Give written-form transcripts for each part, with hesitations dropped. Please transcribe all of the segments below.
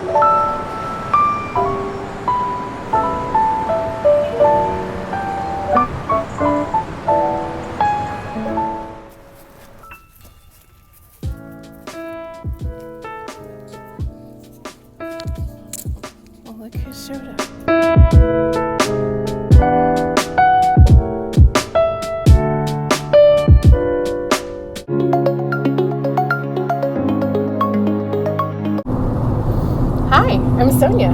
Oh, look who showed up. Hi, I'm Sonia.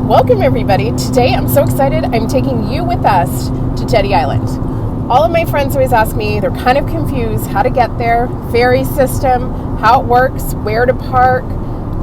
Welcome everybody. Today I'm so excited. I'm taking you with us to Jetty Island. All of my friends always ask me, they're kind of confused how to get there, ferry system, how it works, where to park,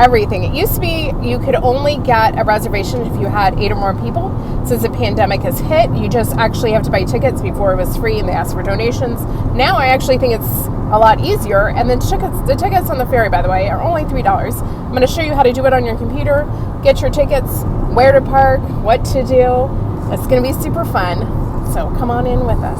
everything. It used to be you could only get a reservation if you had 8 or more people. Since the pandemic has hit, you just actually have to buy tickets. Before it was free and they asked for donations. Now I actually think it's a lot easier. And then the tickets on the ferry, by the way, are only $3. I'm going to show you how to do it on your computer, get your tickets, where to park, what to do. It's going to be super fun. So come on in with us.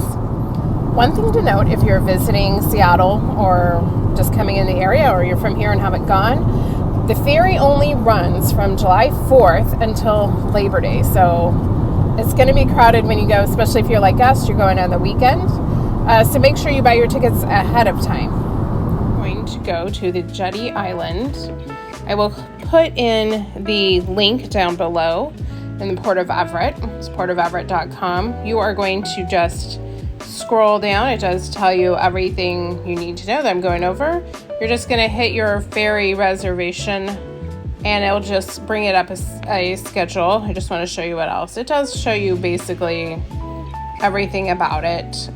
One thing to note, if you're visiting Seattle or just coming in the area, or you're from here and haven't gone, the ferry only runs from July 4th until Labor Day. So it's going to be crowded when you go, especially if you're like us, you're going on the weekend. So make sure you buy your tickets ahead of time. I'm going to go to the Jetty Island. I will put in the link down below in the Port of Everett. It's portoferret.com. You are going to just scroll down. It does tell you everything you need to know that I'm going over. You're just going to hit your ferry reservation and it'll just bring it up as a schedule. I just want to show you what else. It does show you basically everything about it.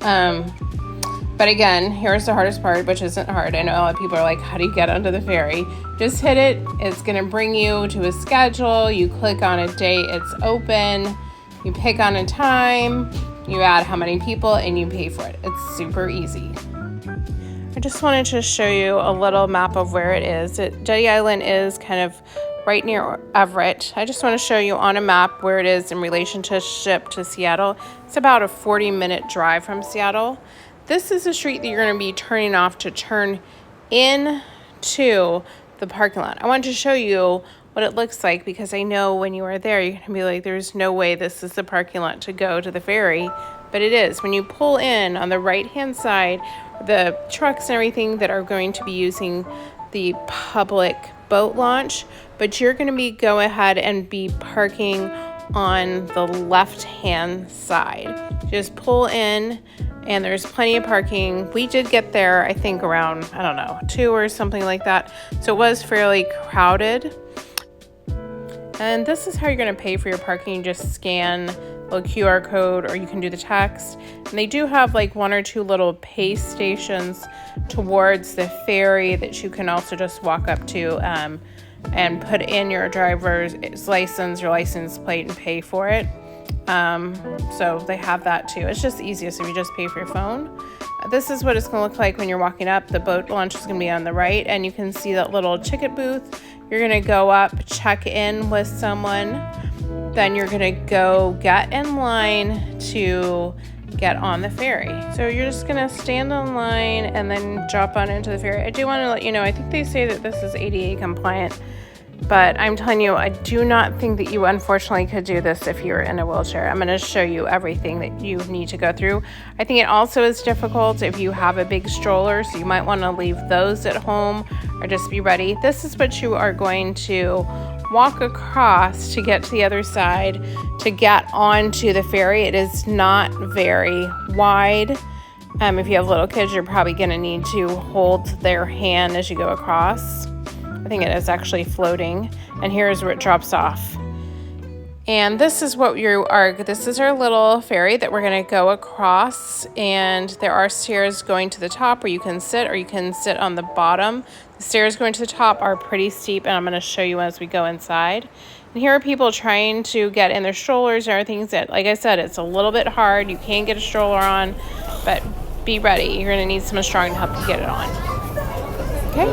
But again, here's the hardest part, which isn't hard. I know a lot of people are like, how do you get onto the ferry? Just hit it. It's going to bring you to a schedule. You click on a date. It's open. You pick on a time. You add how many people and you pay for it. It's super easy. I just wanted to show you a little map of where it is. Jetty Island is kind of right near Everett. I just want to show you on a map where it is in relationship to Seattle. It's about a 40-minute drive from Seattle. This is a street that you're going to be turning off to turn into the parking lot. I wanted to show you what it looks like because I know when you are there, you're going to be like, there's no way this is the parking lot to go to the ferry. But it is. When you pull in on the right-hand side, the trucks and everything that are going to be using the public boat launch, but you're going to go ahead and be parking on the left-hand side. Just pull in and there's plenty of parking. We did get there, I think around, 2 or something like that. So it was fairly crowded. And this is how you're going to pay for your parking. You just scan a QR code or you can do the text. And they do have like 1 or 2 little pay stations towards the ferry that you can also just walk up to and put in your driver's license, your license plate, and pay for it. So they have that too. It's just easiest if you just pay for your phone. This is what it's going to look like when you're walking up. The boat launch is going to be on the right, and you can see that little ticket booth. You're going to go up, check in with someone. Then you're going to go get in line to get on the ferry. So you're just going to stand in line and then drop on into the ferry. I do want to let you know, I think they say that this is ADA compliant, but I'm telling you, I do not think that you unfortunately could do this if you're in a wheelchair. I'm going to show you everything that you need to go through. I think it also is difficult if you have a big stroller, so you might want to leave those at home or just be ready. This is what you are going to walk across to get to the other side to get onto the ferry. It is not very wide. If you have little kids, you're probably going to need to hold their hand as you go across. I think it is actually floating, and here's where it drops off. And this is what this is our little ferry that we're going to go across, and there are stairs going to the top where you can sit, or you can sit on the bottom. The stairs going to the top are pretty steep, and I'm going to show you as we go inside. And here are people trying to get in their strollers and everything. That, like I said, it's a little bit hard. You can get a stroller on, but be ready. You're going to need someone strong to help you get it on. Okay,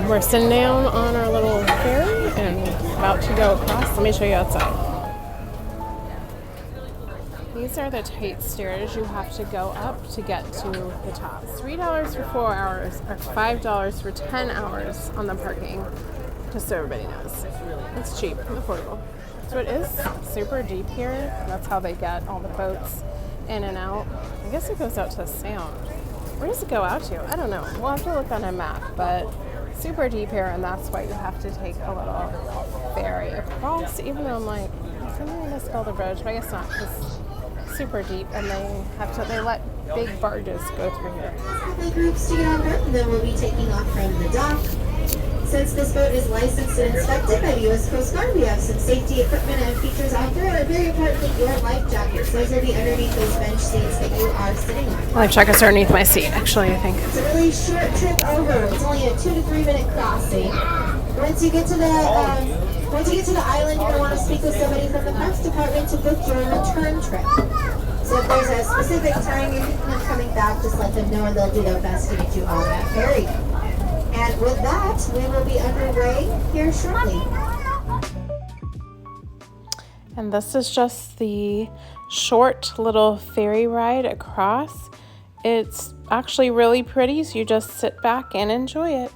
we're sitting down on our little ferry and about to go across. Let me show you outside. These are the tight stairs you have to go up to get to the top. $3 for 4 hours or $5 for 10 hours on the parking. Just so everybody knows. It's cheap and affordable. So it is super deep here. That's how they get all the boats in and out. I guess it goes out to the sound. Where does it go out to? I don't know. We'll have to look on a map, but super deep here, and that's why you have to take a little ferry across, even though I'm like, something to spell the bridge, but I guess not, because it's super deep, and they let big barges go through here. The groups to get on board, and then we'll be taking off from the dock. Since this boat is licensed and inspected by the U.S. Coast Guard, we have some safety equipment and features out there, and very importantly, your life jackets. Those will be underneath those bench seats that you are sitting on. Life jackets are underneath my seat, actually, I think. It's a really short trip over. It's only a 2 to 3 minute crossing. Once you get to the island, you're going to want to speak with somebody from the Parks Department to book your return trip. So if there's a specific time you're coming back, just let them know, and they'll do their best to get you on that ferry. And with that, we will be underway here shortly. And this is just the short little ferry ride across. It's actually really pretty, so you just sit back and enjoy it.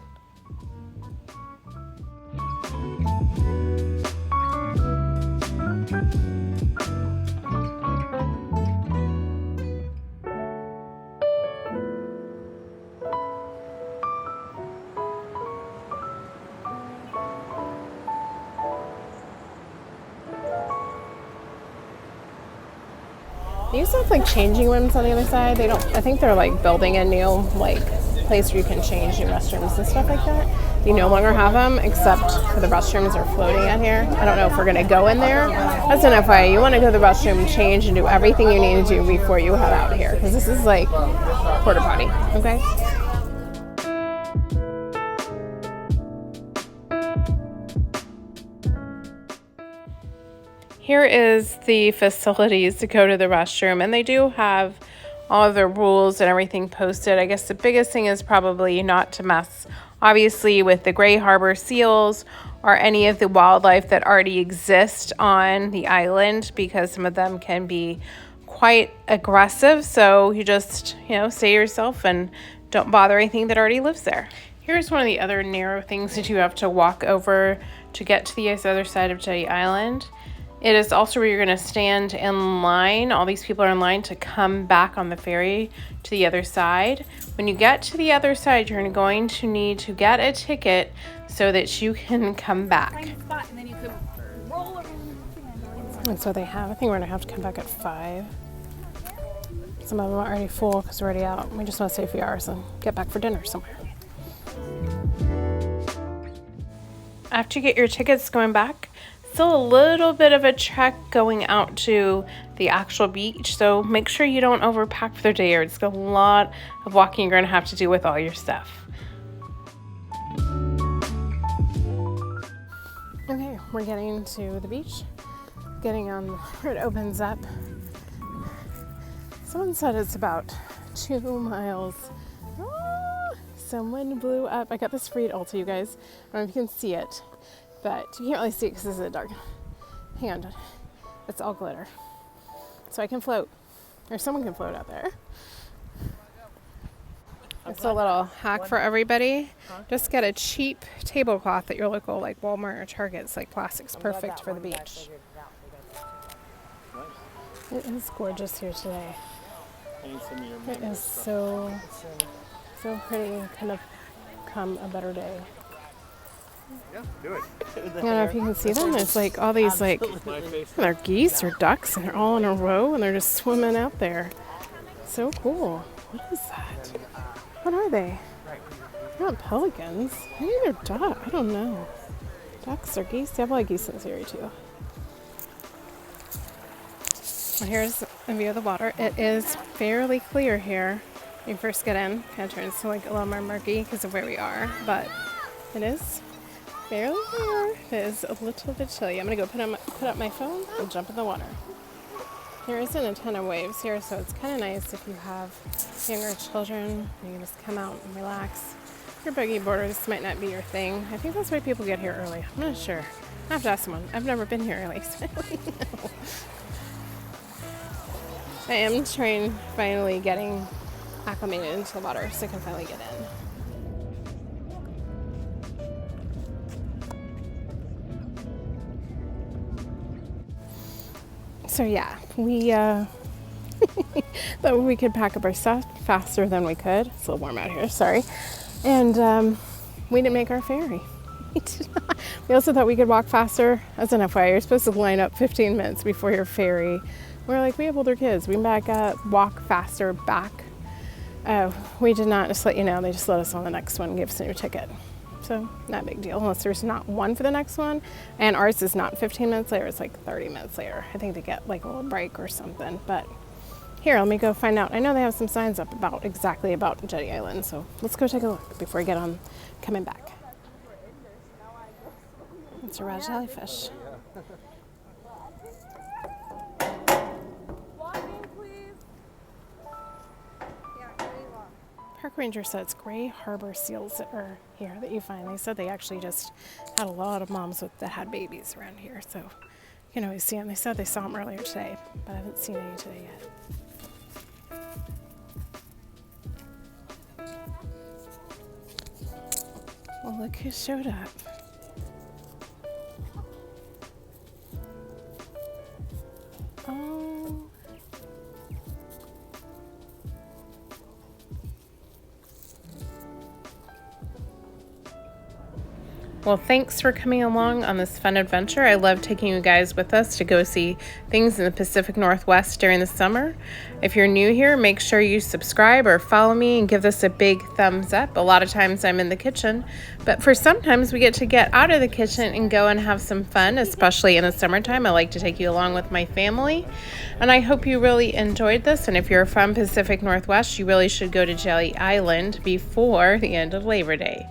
They used to have like changing rooms on the other side. They don't. I think they're like building a new like place where you can change new restrooms and stuff like that. They no longer have them, except for the restrooms are floating out here. I don't know if we're gonna go in there. That's an FYI. You want to go to the restroom, change, and do everything you need to do before you head out here, because this is like porta potty. Okay. Here is the facilities to go to the restroom, and they do have all of their rules and everything posted. I guess the biggest thing is probably not to mess, obviously, with the gray harbor seals or any of the wildlife that already exist on the island, because some of them can be quite aggressive. So you just, stay yourself and don't bother anything that already lives there. Here's one of the other narrow things that you have to walk over to get to the other side of Jetty Island. It is also where you're going to stand in line. All these people are in line to come back on the ferry to the other side. When you get to the other side, you're going to need to get a ticket so that you can come back. That's what they have. I think we're going to have to come back at 5. Some of them are already full because we're already out. We just want to stay a few hours and get back for dinner somewhere. After you get your tickets going back, still a little bit of a trek going out to the actual beach, so make sure you don't overpack for the day, or it's a lot of walking you're going to have to do with all your stuff. Okay, we're getting to the beach, getting on where it opens up. Someone said it's about 2 miles. Someone blew up. I got this free at Ulta, you guys. I don't know if you can see it, but you can't really see it because it's in the dark. Hang on, it's all glitter. So I can float, or someone can float out there. It's a little hack for everybody. Just get a cheap tablecloth at your local like Walmart or Target. It's like plastic's perfect for the beach. It is gorgeous here today. It is so pretty. Kind of come a better day. Yeah, do it. I don't know if you can see them. There's like all these like, they're geese or ducks, and they're all in a row, and they're just swimming out there. So cool. What is that? What are they? They're not pelicans. Maybe they're ducks. I don't know. Ducks or geese? They have a lot of geese in this area too. Well, here's a view of the water. It is fairly clear here. When you first get in, kind of turns to like a little more murky because of where we are, but it is fairly clear. It is a little bit chilly. I'm gonna go put up my phone and jump in the water. There isn't a ton of waves here, so it's kind of nice if you have younger children. You can just come out and relax. If you're a buggy boarder, this might not be your thing. I think that's why people get here early. I'm not sure. I have to ask someone. I've never been here early, so I don't know. I am finally getting acclimated into the water so I can finally get in. So yeah, we thought we could pack up our stuff faster than we could. It's a little warm out here, sorry. And we didn't make our ferry. We also thought we could walk faster. As an FYI, you're supposed to line up 15 minutes before your ferry. We're like, we have older kids. We can back up, walk faster back. We did not, just let you know, they just let us on the next one and gave us a new ticket. So not a big deal, unless there's not one for the next one. And ours is not 15 minutes later, it's like 30 minutes later. I think they get like a little break or something. But here, let me go find out. I know they have some signs up exactly about Jetty Island. So let's go take a look before we get on coming back. It's a red jellyfish. Park ranger said it's gray harbor seals that are here that you find. They said they actually just had a lot of moms that had babies around here, so you can always see them. They said they saw them earlier today, but I haven't seen any today yet. Well, look who showed up. Oh. Well, thanks for coming along on this fun adventure. I love taking you guys with us to go see things in the Pacific Northwest during the summer. If you're new here, make sure you subscribe or follow me and give this a big thumbs up. A lot of times I'm in the kitchen, but for sometimes we get to get out of the kitchen and go and have some fun, especially in the summertime. I like to take you along with my family, and I hope you really enjoyed this. And if you're from Pacific Northwest, you really should go to Jetty Island before the end of Labor Day.